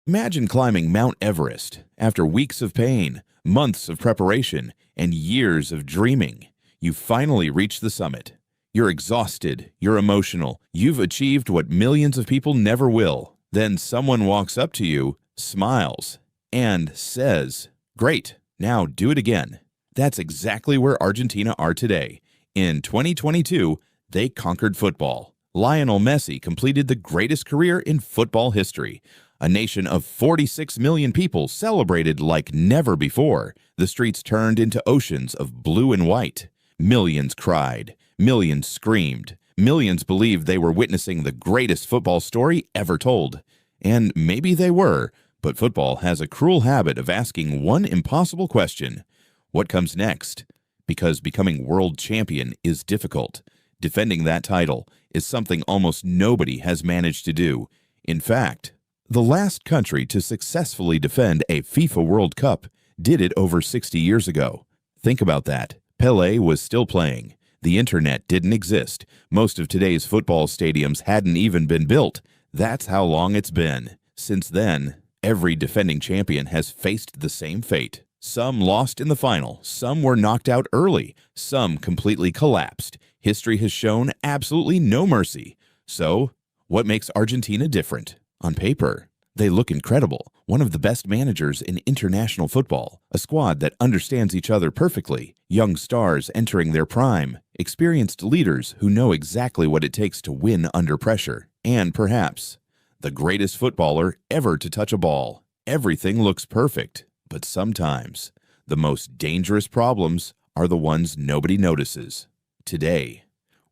Imagine climbing Mount Everest after weeks of pain, months of preparation, and years of dreaming. You finally reach the summit. You're exhausted, you're emotional, you've achieved what millions of people never will. Then someone walks up to you, smiles, and says, "Great, now do it again." That's exactly where Argentina are today. In 2022, they conquered football. Lionel Messi completed the greatest career in football history. A nation of 46 million people celebrated like never before. The streets turned into oceans of blue and white. Millions cried. Millions screamed. Millions believed they were witnessing the greatest football story ever told. And maybe they were, but football has a cruel habit of asking one impossible question. What comes next? Because becoming world champion is difficult. Defending that title is something almost nobody has managed to do. In fact, the last country to successfully defend a FIFA World Cup did it over 60 years ago. Think about that. Pelé was still playing. The internet didn't exist. Most of today's football stadiums hadn't even been built. That's how long it's been. Since then, every defending champion has faced the same fate. Some lost in the final, some were knocked out early, some completely collapsed. History has shown absolutely no mercy. So, what makes Argentina different? On paper, they look incredible. One of the best managers in international football, a squad that understands each other perfectly, young stars entering their prime, experienced leaders who know exactly what it takes to win under pressure, and perhaps the greatest footballer ever to touch a ball. Everything looks perfect. But sometimes, the most dangerous problems are the ones nobody notices. Today,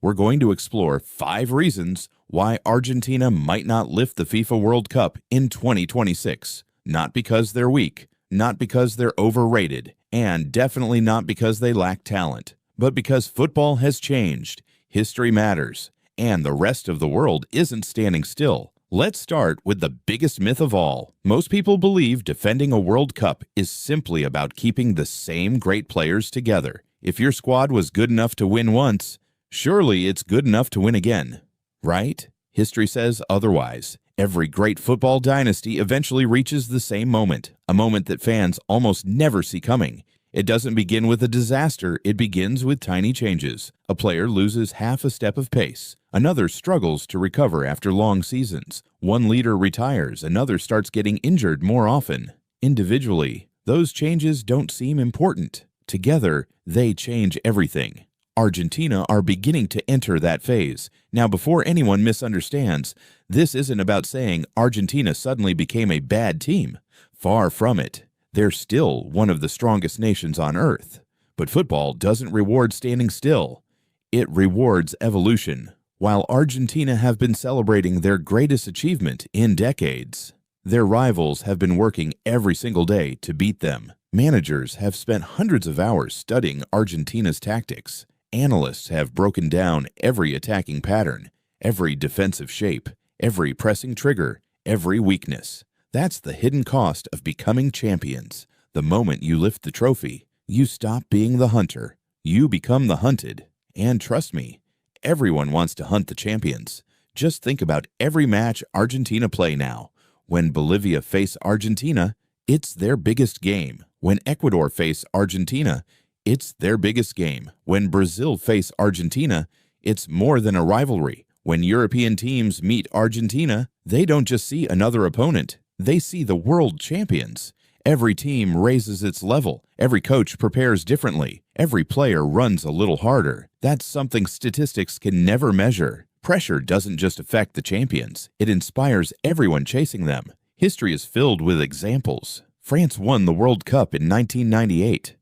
we're going to explore 5 reasons why Argentina might not lift the FIFA World Cup in 2026. Not because they're weak, not because they're overrated, and definitely not because they lack talent, but because football has changed, history matters, and the rest of the world isn't standing still. Let's start with the biggest myth of all. Most people believe defending a World Cup is simply about keeping the same great players together. If your squad was good enough to win once, surely it's good enough to win again, right? History says otherwise. Every great football dynasty eventually reaches the same moment, a moment that fans almost never see coming. It doesn't begin with a disaster, it begins with tiny changes. A player loses half a step of pace. Another struggles to recover after long seasons. One leader retires, another starts getting injured more often. Individually, those changes don't seem important. Together, they change everything. Argentina are beginning to enter that phase. Now, before anyone misunderstands, this isn't about saying Argentina suddenly became a bad team. Far from it. They're still one of the strongest nations on earth. But football doesn't reward standing still. It rewards evolution. While Argentina have been celebrating their greatest achievement in decades, their rivals have been working every single day to beat them. Managers have spent hundreds of hours studying Argentina's tactics. Analysts have broken down every attacking pattern, every defensive shape, every pressing trigger, every weakness. That's the hidden cost of becoming champions. The moment you lift the trophy, you stop being the hunter. You become the hunted. And trust me, everyone wants to hunt the champions. Just think about every match Argentina play now. When Bolivia face Argentina, it's their biggest game. When Ecuador face Argentina, it's their biggest game. When Brazil face Argentina, it's more than a rivalry. When European teams meet Argentina, they don't just see another opponent. They see the world champions. Every team raises its level. Every coach prepares differently. Every player runs a little harder. That's something statistics can never measure. Pressure doesn't just affect the champions. It inspires everyone chasing them. History is filled with examples. France won the World Cup in 1998.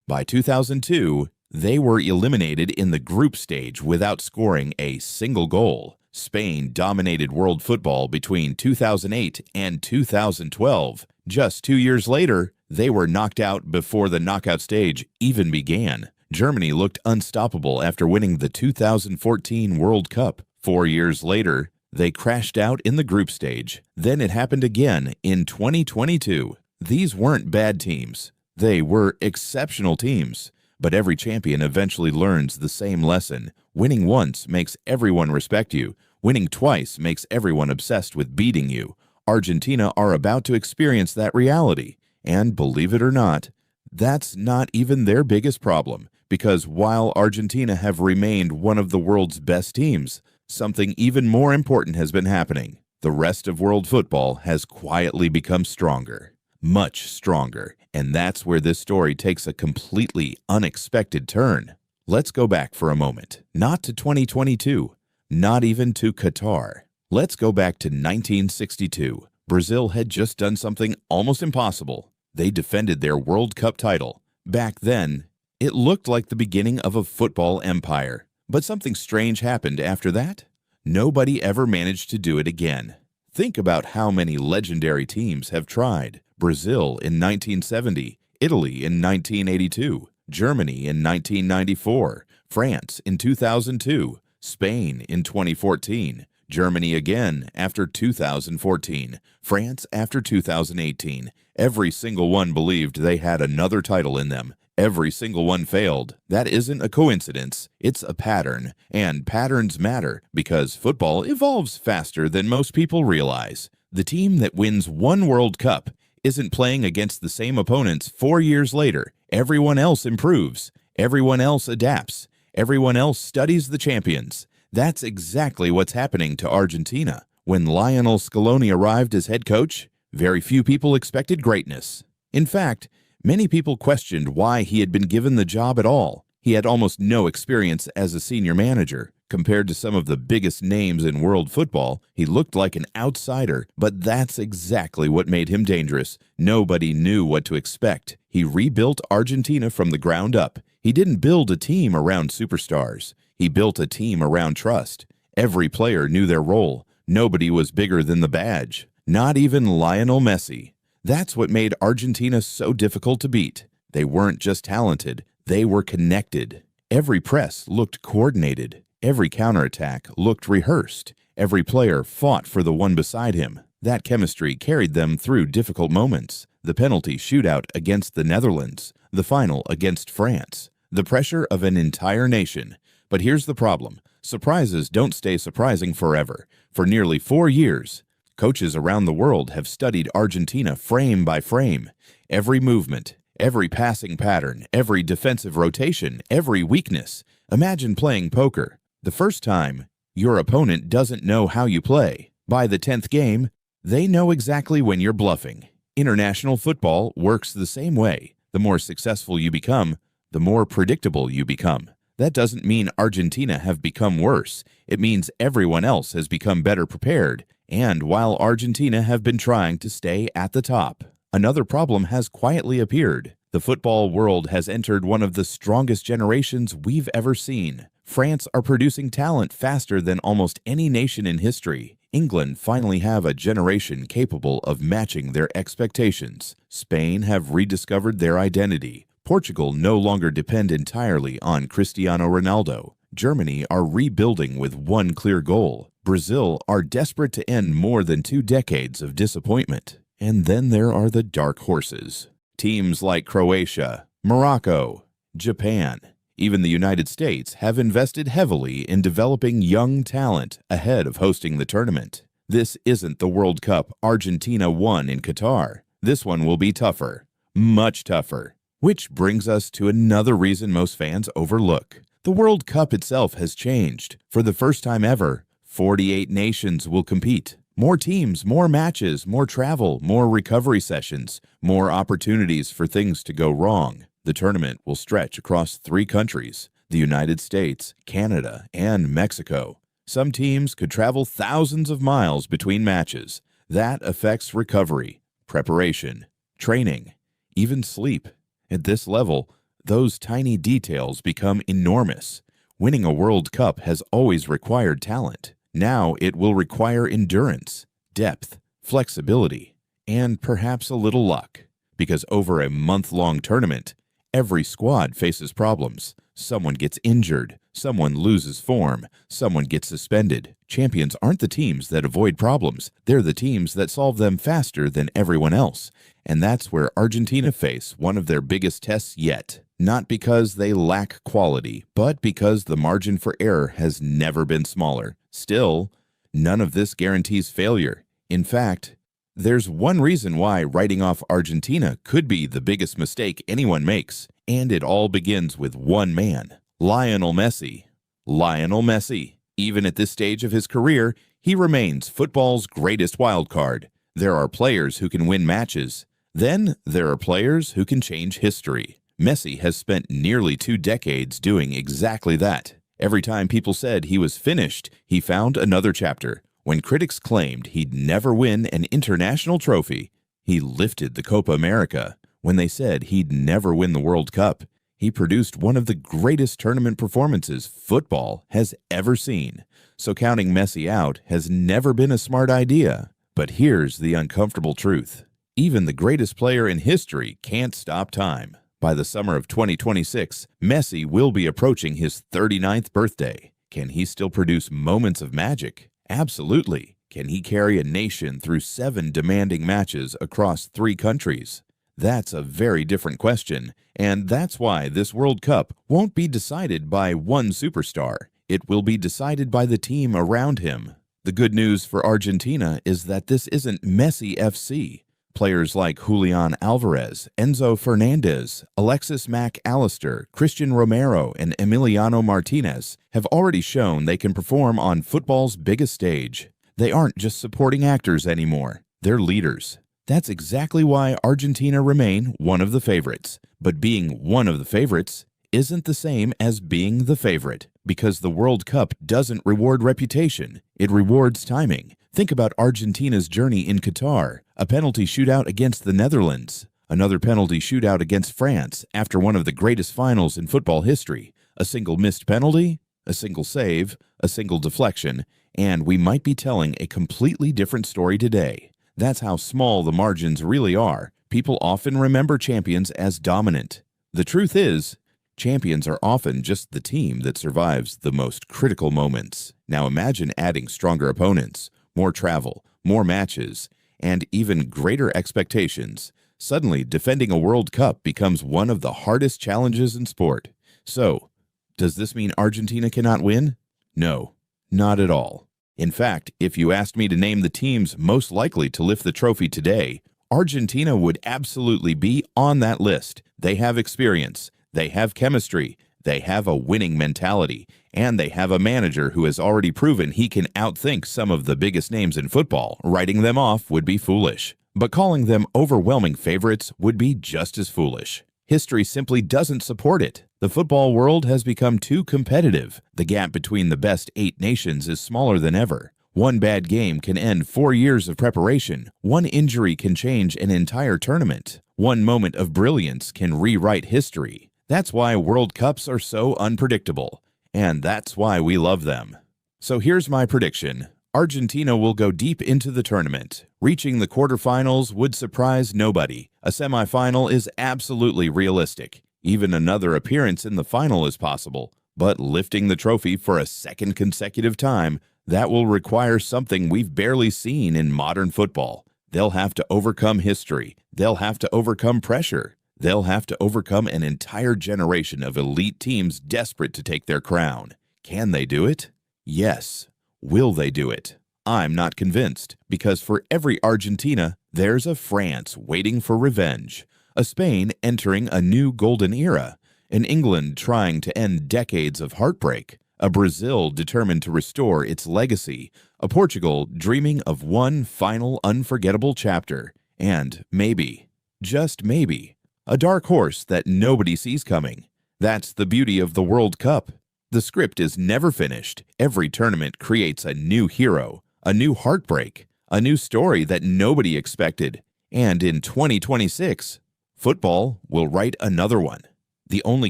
By 2002, they were eliminated in the group stage without scoring a single goal. Spain dominated world football between 2008 and 2012. Just 2 years later, they were knocked out before the knockout stage even began. Germany looked unstoppable after winning the 2014 World Cup. 4 years later, they crashed out in the group stage. Then it happened again in 2022. These weren't bad teams. They were exceptional teams. But every champion eventually learns the same lesson. Winning once makes everyone respect you. Winning twice makes everyone obsessed with beating you. Argentina are about to experience that reality. And believe it or not, that's not even their biggest problem, because while Argentina have remained one of the world's best teams, something even more important has been happening. The rest of world football has quietly become stronger, much stronger, and that's where this story takes a completely unexpected turn. Let's go back for a moment, not to 2022, not even to Qatar. Let's go back to 1962. Brazil had just done something almost impossible. They defended their World Cup title. Back then, it looked like the beginning of a football empire. But something strange happened after that. Nobody ever managed to do it again. Think about how many legendary teams have tried. Brazil in 1970, Italy in 1982, Germany in 1994, France in 2002, Spain in 2014, Germany again after 2014, France after 2018. Every single one believed they had another title in them. Every single one failed. That isn't a coincidence, it's a pattern. And patterns matter because football evolves faster than most people realize. The team that wins one World Cup isn't playing against the same opponents 4 years later. Everyone else improves. Everyone else adapts. Everyone else studies the champions. That's exactly what's happening to Argentina. When Lionel Scaloni arrived as head coach, very few people expected greatness. In fact, many people questioned why he had been given the job at all. He had almost no experience as a senior manager. Compared to some of the biggest names in world football, he looked like an outsider, but that's exactly what made him dangerous. Nobody knew what to expect. He rebuilt Argentina from the ground up. He didn't build a team around superstars. He built a team around trust. Every player knew their role. Nobody was bigger than the badge. Not even Lionel Messi. That's what made Argentina so difficult to beat. They weren't just talented, they were connected. Every press looked coordinated. Every counterattack looked rehearsed. Every player fought for the one beside him. That chemistry carried them through difficult moments. The penalty shootout against the Netherlands. The final against France. The pressure of an entire nation. But here's the problem. Surprises don't stay surprising forever. For nearly 4 years, coaches around the world have studied Argentina frame by frame. Every movement, every passing pattern, every defensive rotation, every weakness. Imagine playing poker. The first time, your opponent doesn't know how you play. By the 10th game, they know exactly when you're bluffing. International football works the same way. The more successful you become, the more predictable you become. That doesn't mean Argentina have become worse. It means everyone else has become better prepared. And while Argentina have been trying to stay at the top, another problem has quietly appeared. The football world has entered one of the strongest generations we've ever seen. France are producing talent faster than almost any nation in history. England finally have a generation capable of matching their expectations. Spain have rediscovered their identity. Portugal no longer depend entirely on Cristiano Ronaldo. Germany are rebuilding with one clear goal. Brazil are desperate to end more than 2 decades of disappointment. And then there are the dark horses. Teams like Croatia, Morocco, Japan, even the United States have invested heavily in developing young talent ahead of hosting the tournament. This isn't the World Cup Argentina won in Qatar. This one will be tougher, much tougher. Which brings us to another reason most fans overlook. The World Cup itself has changed. For the first time ever, 48 nations will compete. More teams, more matches, more travel, more recovery sessions, more opportunities for things to go wrong. The tournament will stretch across 3 countries, the United States, Canada, and Mexico. Some teams could travel thousands of miles between matches. That affects recovery, preparation, training, even sleep. At this level, those tiny details become enormous. Winning a World Cup has always required talent. Now it will require endurance, depth, flexibility, and perhaps a little luck. Because over a month-long tournament, every squad faces problems. Someone gets injured, someone loses form, someone gets suspended. Champions aren't the teams that avoid problems. They're the teams that solve them faster than everyone else. And that's where Argentina face one of their biggest tests yet. Not because they lack quality, but because the margin for error has never been smaller. Still, none of this guarantees failure. In fact, There's one reason why writing off Argentina could be the biggest mistake anyone makes, and it all begins with one man, Lionel Messi. Lionel Messi. Even at this stage of his career, he remains football's greatest wildcard. There are players who can win matches. Then there are players who can change history. Messi has spent nearly 2 decades doing exactly that. Every time people said he was finished, he found another chapter. When critics claimed he'd never win an international trophy, he lifted the Copa America. When they said he'd never win the World Cup, he produced one of the greatest tournament performances football has ever seen. So counting Messi out has never been a smart idea. But here's the uncomfortable truth. Even the greatest player in history can't stop time. By the summer of 2026, Messi will be approaching his 39th birthday. Can he still produce moments of magic? Absolutely. Can he carry a nation through 7 demanding matches across 3 countries? That's a very different question, and that's why this World Cup won't be decided by one superstar. It will be decided by the team around him. The good news for Argentina is that this isn't Messi FC. Players like Julian Alvarez, Enzo Fernandez, Alexis Mac Allister, Christian Romero, and Emiliano Martinez have already shown they can perform on football's biggest stage. They aren't just supporting actors anymore, they're leaders. That's exactly why Argentina remain one of the favorites. But being one of the favorites isn't the same as being the favorite, because the World Cup doesn't reward reputation, it rewards timing. Think about Argentina's journey in Qatar, a penalty shootout against the Netherlands, another penalty shootout against France after one of the greatest finals in football history, a single missed penalty, a single save, a single deflection, and we might be telling a completely different story today. That's how small the margins really are. People often remember champions as dominant. The truth is, champions are often just the team that survives the most critical moments. Now imagine adding stronger opponents, more travel, more matches, and even greater expectations. Suddenly, defending a World Cup becomes one of the hardest challenges in sport. So, does this mean Argentina cannot win? No, not at all. In fact, if you asked me to name the teams most likely to lift the trophy today, Argentina would absolutely be on that list. They have experience, they have chemistry, they have a winning mentality, and they have a manager who has already proven he can outthink some of the biggest names in football. Writing them off would be foolish, but calling them overwhelming favorites would be just as foolish. History simply doesn't support it. The football world has become too competitive. The gap between the best 8 nations is smaller than ever. One bad game can end 4 years of preparation. One injury can change an entire tournament. One moment of brilliance can rewrite history. That's why World Cups are so unpredictable, and that's why we love them. So here's my prediction. Argentina will go deep into the tournament. Reaching the quarterfinals would surprise nobody. A semifinal is absolutely realistic. Even another appearance in the final is possible. But lifting the trophy for a second consecutive time, that will require something we've barely seen in modern football. They'll have to overcome history. They'll have to overcome pressure. They'll have to overcome an entire generation of elite teams desperate to take their crown. Can they do it? Yes. Will they do it? I'm not convinced, because for every Argentina, there's a France waiting for revenge, a Spain entering a new golden era, an England trying to end decades of heartbreak, a Brazil determined to restore its legacy, a Portugal dreaming of one final unforgettable chapter, and maybe, just maybe, a dark horse that nobody sees coming. That's the beauty of the World Cup. The script is never finished. Every tournament creates a new hero, a new heartbreak, a new story that nobody expected. And in 2026, football will write another one. The only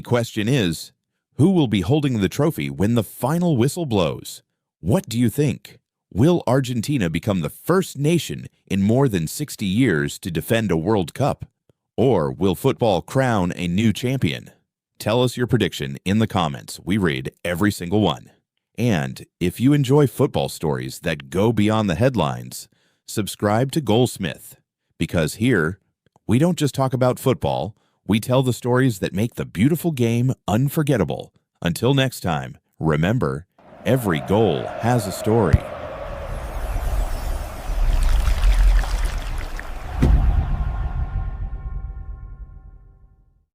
question is, who will be holding the trophy when the final whistle blows? What do you think? Will Argentina become the first nation in more than 60 years to defend a World Cup? Or will football crown a new champion? Tell us your prediction in the comments. We read every single one. And if you enjoy football stories that go beyond the headlines, subscribe to Goalsmith, because here, we don't just talk about football, we tell the stories that make the beautiful game unforgettable. Until next time, remember, every goal has a story.